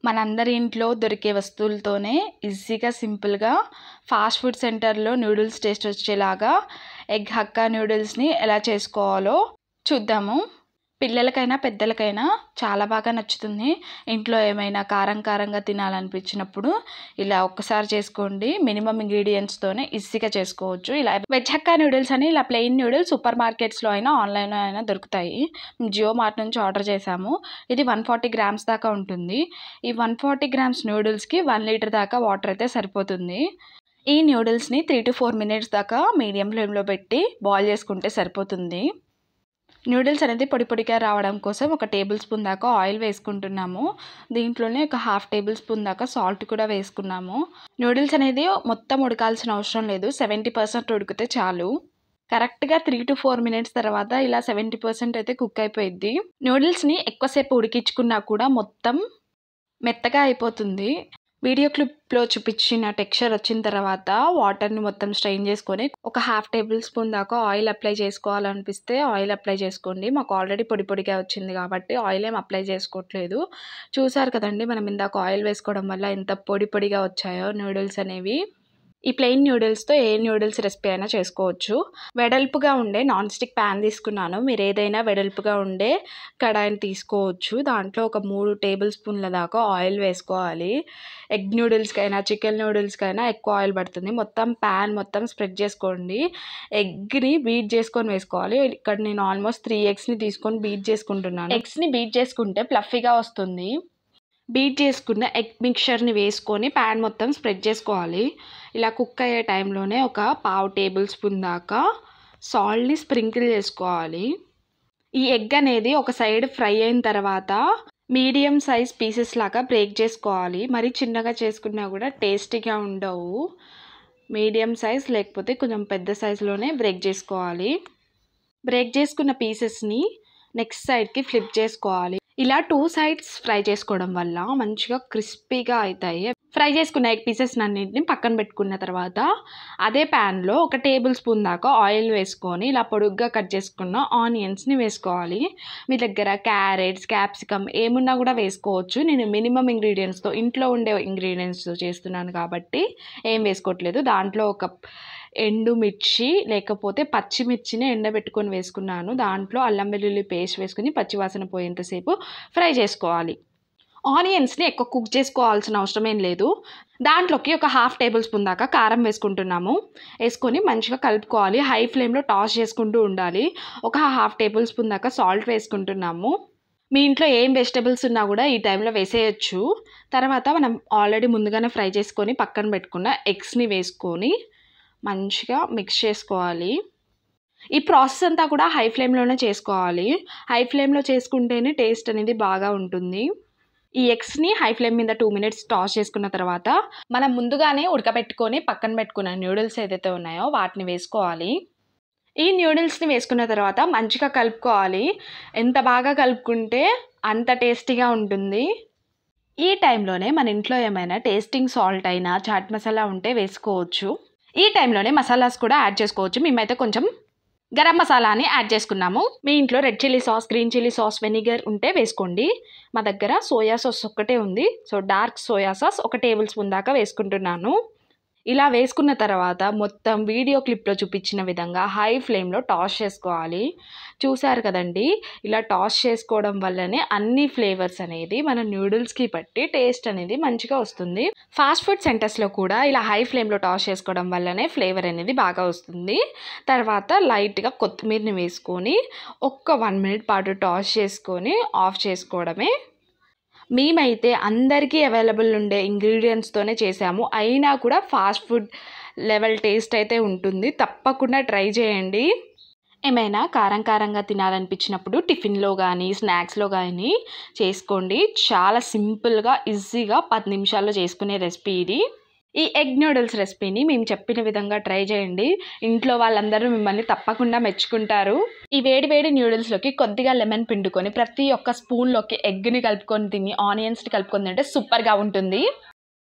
మనందరి ఇంట్లో దొరికే వస్తువులతోనే ఈజీగా సింపుల్గా ఫాస్ట్ ఫుడ్ సెంటర్లో నూడిల్స్ టేస్ట్ వచ్చేలాగా ఎగ్ హక్కా నూడిల్స్ని ఎలా చేసుకోవాలో చూద్దాము. పిల్లలకైనా పెద్దలకైనా చాలా బాగా నచ్చుతుంది. ఇంట్లో ఏమైనా కారంగా తినాలనిపించినప్పుడు ఇలా ఒక్కసారి చేసుకోండి. మినిమం ఇంగ్రీడియంట్స్తోనే ఈజీగా చేసుకోవచ్చు. ఇలా వెజ్ హక్కా నూడిల్స్ అని ఇలా ప్లెయిన్ నూడిల్స్ సూపర్ మార్కెట్స్లో అయినా ఆన్లైన్లో అయినా దొరుకుతాయి. జియో మార్ట్ నుంచి ఆర్డర్ చేసాము. ఇది 140 గ్రామ్స్ దాకా ఉంటుంది. ఈ 140 గ్రామ్స్ నూడిల్స్కి 1 లీటర్ దాకా వాటర్ అయితే సరిపోతుంది. ఈ నూడిల్స్ని 3 to 4 minutes దాకా మీడియం ఫ్లేమ్లో పెట్టి బాయిల్ చేసుకుంటే సరిపోతుంది. నూడిల్స్ అనేది పొడిగా రావడం కోసం 1 టేబుల్ స్పూన్ దాకా ఆయిల్ వేసుకుంటున్నాము. దీంట్లోనే 1/2 టేబుల్ స్పూన్ దాకా సాల్ట్ కూడా వేసుకున్నాము. నూడిల్స్ అనేది మొత్తం ఉడకాల్సిన అవసరం లేదు, 70% ఉడికితే చాలు. కరెక్ట్గా 3 to 4 minutes తర్వాత ఇలా 70% అయితే కుక్ అయిపోయింది. నూడిల్స్ని ఎక్కువసేపు ఉడికించుకున్నా కూడా మొత్తం మెత్తగా అయిపోతుంది. వీడియో క్లిప్లో చూపించిన టెక్స్చర్ వచ్చిన తర్వాత వాటర్ని మొత్తం స్ట్రెయిన్ చేసుకొని 1/2 టేబుల్ స్పూన్ దాకా ఆయిల్ అప్లై చేసుకోవాలనిపిస్తే ఆయిల్ అప్లై చేసుకోండి. మాకు ఆల్రెడీ పొడిగా వచ్చింది కాబట్టి ఆయిల్ ఏం అప్లై చేసుకోవట్లేదు. చూసారు కదండి, మనం ఇందాక ఆయిల్ వేసుకోవడం వల్ల ఎంత పొడిగా వచ్చాయో నూడిల్స్ అనేవి. ఈ ప్లెయిన్ నూడిల్స్తో ఏ నూడిల్స్ రెసిపీ అయినా చేసుకోవచ్చు. వెడల్పుగా ఉండే నాన్ స్టిక్ ప్యాన్ తీసుకున్నాను. మీరు ఏదైనా వెడల్పుగా ఉండే కడాయిని తీసుకోవచ్చు. దాంట్లో 3 టేబుల్ స్పూన్ల దాకా ఆయిల్ వేసుకోవాలి. ఎగ్ నూడిల్స్కైనా చికెన్ నూడిల్స్కైనా ఎక్కువ ఆయిల్ పడుతుంది. మొత్తం ప్యాన్ మొత్తం స్ప్రెడ్ చేసుకోండి. ఎగ్ని బీట్ చేసుకొని వేసుకోవాలి. ఇక్కడ నేను ఆల్మోస్ట్ 3 ఎగ్స్ని తీసుకొని బీట్ చేసుకుంటున్నాను. ఎగ్స్ని బీట్ చేసుకుంటే ఫ్లఫీగా వస్తుంది. బీట్ చేసుకున్న ఎగ్ మిక్చర్ని వేసుకొని ప్యాన్ మొత్తం స్ప్రెడ్ చేసుకోవాలి. ఇలా కుక్ అయ్యే టైంలోనే 1/2 టేబుల్ స్పూన్ దాకా సాల్ట్ని స్ప్రింకిల్ చేసుకోవాలి. ఈ ఎగ్ అనేది ఒక సైడ్ ఫ్రై అయిన తర్వాత మీడియం సైజ్ పీసెస్ లాగా బ్రేక్ చేసుకోవాలి. మరి చిన్నగా చేసుకున్నా కూడా టేస్టీగా ఉండవు. మీడియం సైజ్ లేకపోతే కొంచెం పెద్ద సైజులోనే బ్రేక్ చేసుకోవాలి. బ్రేక్ చేసుకున్న పీసెస్ని నెక్స్ట్ సైడ్కి ఫ్లిప్ చేసుకోవాలి. ఇలా 2 సైడ్స్ ఫ్రై చేసుకోవడం వల్ల మంచిగా క్రిస్పీగా అవుతాయి. ఫ్రై చేసుకున్న ఎగ్ పీసెస్ అన్నింటిని పక్కన పెట్టుకున్న తర్వాత అదే ప్యాన్లో 1 టేబుల్ స్పూన్ దాకా ఆయిల్ వేసుకొని ఇలా పొడుగ్గా కట్ చేసుకున్న ఆనియన్స్ని వేసుకోవాలి. మీ దగ్గర క్యారెట్స్, క్యాప్సికమ్ ఏమున్నా కూడా వేసుకోవచ్చు. నేను మినిమం ఇంగ్రీడియంట్స్తో, ఇంట్లో ఉండే ఇంగ్రీడియంట్స్తో చేస్తున్నాను కాబట్టి ఏం వేసుకోవట్లేదు. దాంట్లో 1 ఎండుమిర్చి లేకపోతే పచ్చిమిర్చిని ఎండబెట్టుకొని వేసుకున్నాను. దాంట్లో అల్లం వెల్లుల్లి పేస్ట్ వేసుకుని పచ్చివాసన పోయేంతసేపు ఫ్రై చేసుకోవాలి. ఆనియన్స్ని ఎక్కువ కుక్ చేసుకోవాల్సిన అవసరం ఏం లేదు. దాంట్లోకి 1/2 టేబుల్ స్పూన్ దాకా కారం వేసుకుంటున్నాము. వేసుకొని మంచిగా కలుపుకోవాలి. హై ఫ్లేమ్లో టాస్ చేసుకుంటూ ఉండాలి. 1/2 టేబుల్ స్పూన్ దాకా సాల్ట్ వేసుకుంటున్నాము. మీ ఇంట్లో ఏం వెజిటబుల్స్ ఉన్నా కూడా ఈ టైంలో వేసేయచ్చు. తర్వాత మనం ఆల్రెడీ ముందుగానే ఫ్రై చేసుకొని పక్కన పెట్టుకున్న ఎగ్స్ని వేసుకొని మంచిగా మిక్స్ చేసుకోవాలి. ఈ ప్రాసెస్ అంతా కూడా హై ఫ్లేమ్లోనే చేసుకోవాలి. హై ఫ్లేమ్లో చేసుకుంటేనే టేస్ట్ అనేది బాగా ఉంటుంది. ఈ ఎగ్స్ని హై ఫ్లేమ్ మీద 2 minutes టాస్ చేసుకున్న తర్వాత మనం ముందుగానే ఉడకబెట్టుకొని పక్కన పెట్టుకున్న నూడిల్స్ ఏదైతే ఉన్నాయో వాటిని వేసుకోవాలి. ఈ నూడిల్స్ని వేసుకున్న తర్వాత మంచిగా కలుపుకోవాలి. ఎంత బాగా కలుపుకుంటే అంత టేస్టీగా ఉంటుంది. ఈ టైంలోనే మన ఇంట్లో ఏమైనా టేస్టింగ్ సాల్ట్ అయినా చాట్ మసాలా ఉంటే వేసుకోవచ్చు. ఈ టైంలోనే మసాలాస్ కూడా యాడ్ చేసుకోవచ్చు. మేమైతే కొంచెం గరం మసాలాని యాడ్ చేసుకున్నాము. మీ ఇంట్లో red chilli sauce, green chilli sauce, vinegar ఉంటే వేసుకోండి. మా దగ్గర సోయా సాస్ ఒక్కటే ఉంది. So dark soya sauce 1 table spoon దాకా వేసుకుంటున్నాను. ఇలా వేసుకున్న తర్వాత మొత్తం వీడియో క్లిప్లో చూపించిన విధంగా హై ఫ్లేమ్లో టాస్ చేసుకోవాలి. చూసారు కదండి, ఇలా టాస్ చేసుకోవడం వల్లనే అన్ని ఫ్లేవర్స్ అనేది మన నూడిల్స్కి పట్టి టేస్ట్ అనేది మంచిగా వస్తుంది. ఫాస్ట్ ఫుడ్ సెంటర్స్లో కూడా ఇలా హై ఫ్లేమ్లో టాస్ చేసుకోవడం వల్లనే ఫ్లేవర్ అనేది బాగా వస్తుంది. తర్వాత లైట్గా కొత్తిమీరని వేసుకొని 1 minute పాటు టాస్ చేసుకొని ఆఫ్ చేసుకోవడమే. మేమైతే అందరికీ అవైలబుల్ ఉండే ఇంగ్రీడియంట్స్తోనే చేసాము. అయినా కూడా ఫాస్ట్ ఫుడ్ లెవెల్ టేస్ట్ అయితే ఉంటుంది. తప్పకుండా ట్రై చేయండి. ఏమైనా కారంగా తినాలనిపించినప్పుడు టిఫిన్లో కానీ స్నాక్స్లో కానీ చేసుకోండి. చాలా సింపుల్గా ఈజీగా 10 నిమిషాల్లో చేసుకునే రెసిపీ ఇది. ఈ ఎగ్ నూడిల్స్ రెసిపీని మేము చెప్పిన విధంగా ట్రై చేయండి. ఇంట్లో వాళ్ళందరూ మిమ్మల్ని తప్పకుండా మెచ్చుకుంటారు. ఈ వేడి నూడిల్స్లోకి కొద్దిగా లెమన్ పిండుకొని ప్రతి ఒక్క స్పూన్లోకి ఎగ్ని కలుపుకొని తిని ఆనియన్స్ని కలుపుకొని తింటే సూపర్గా ఉంటుంది.